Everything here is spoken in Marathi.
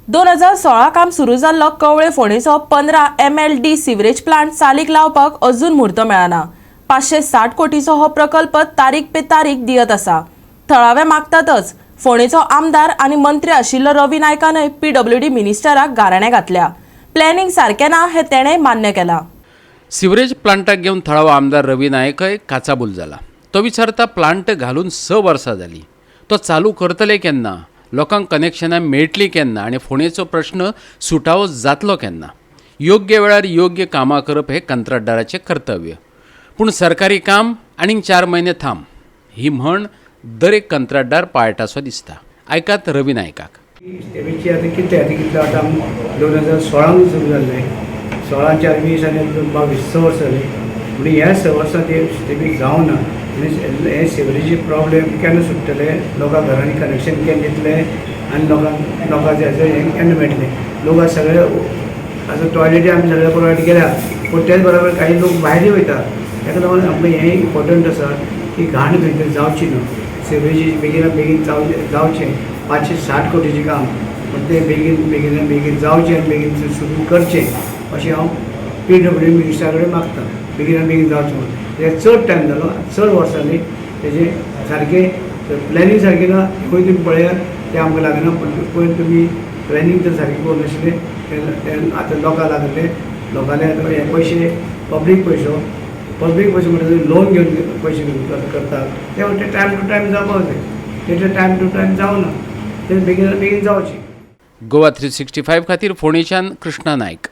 2016 काम सुरू जाल्लो कवळे फोंडेचो 15 MLD सिवरेज प्लांट चालीक लावपाक अजून मुहूर्त मेळना। 560 कोटीचो हो प्रकल्प तारीख पे तारीख दियत आसा। थळावे मागतातच फोंडेचो आमदार आनी मंत्री आशिल्लो रवी नायकानय PWD मिनिस्टराक गाराणें घातल्या। प्लॅनिंग सारकें ना हें तेणें मान्य केलां। सिवरेज प्लांटाक घेवन थळावो आमदार रवी नायकय काचाबूल जाला। तो विचारता प्लांट घालून 6 वर्सां जालीं, तो चालू करतले केन्ना, लोकांक कनेक्शनां मेळटलीं केन्ना आनी फोंडेचो प्रश्न सुटावो जातलो केन्ना। योग्य वेळार योग्य कामां करप हें कंत्राटदाराचें कर्तव्य, पूण सरकारी काम आनीक 4 म्हयने थांब ही म्हण दर एक कंत्राटदार पाळटासो दिसता। आयकात रवी नायकाक। तेची आतां कितलें आतां 2016 सुरू जाल्लें, 16 4 20 आनी 22 6 वर्सां जालीं, म्हणजे ह्या 6 वर्सां ते स्टेबीक जावना। हे सिवरेजी प्रॉब्लेम केन्ना सुट्टले, लोकां घरांनी कनेक्शन केन्ना दितले आनी लोकांचे हें केन्ना मेळटलें। लोक सगळे आतां टॉयलेटी आमी सगळे प्रोवायड केल्या, पूण तेच बरोबर काही लोक भायरूय वयता। ताका लागून आमकां हें इम्पॉर्टंट आसा की घाण खंय तरी जावची न्हू। सिवरेजी बेगीन जावचें। 560 कोटीचें काम, पण तें बेगीन जावचें आनी बेगीन सुरू करचें अशें हांव PWD मिनिस्टरा कडेन मागतां। बेगीन जावचें म्हणून। तें चड टायम जालो, 6 वर्सांनी तेजें सारकें प्लॅनिंग सारकें ना। खंय तुमी पळयात तें आमकां लागना, पयर तुमी प्लॅनिंग तर सारकें करूनाशिल्लें, तें आतां लोकांक लागले। लोकांले आतां हे पयशे पब्लीक पयसो म्हणटा लोन घेवन पयशे करतात, ते टायम टू टायम जावपाक जाय। तें टायम टू टायम जावना, तें बेगीन जावचें। गोवा 365 खातीर फोंडेच्यान कृष्णा नायक।